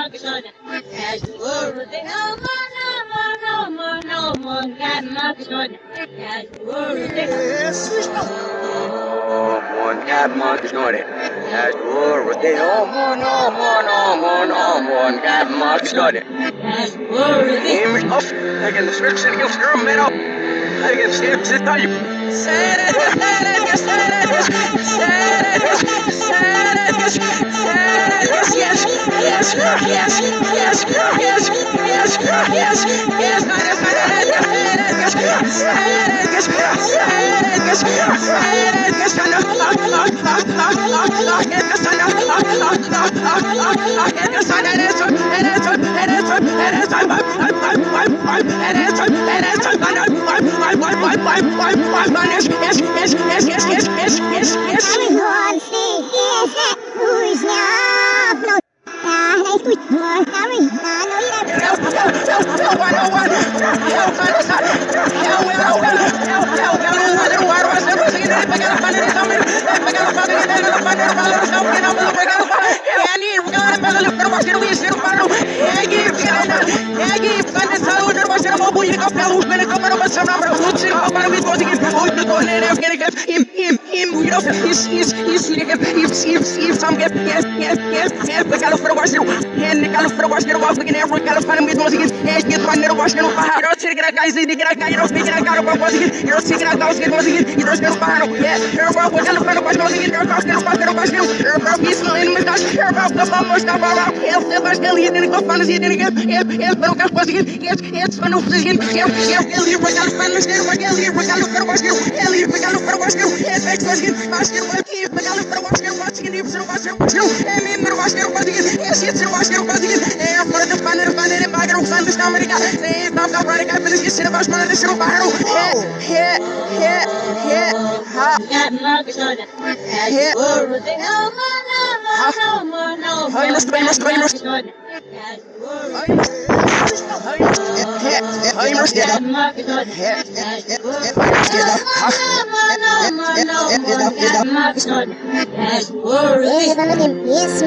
One cat monkey snorted. As the world was dead, oh, one cat monkey snorted. Image of, I can search it against your metal. I can steps it on you. Yes,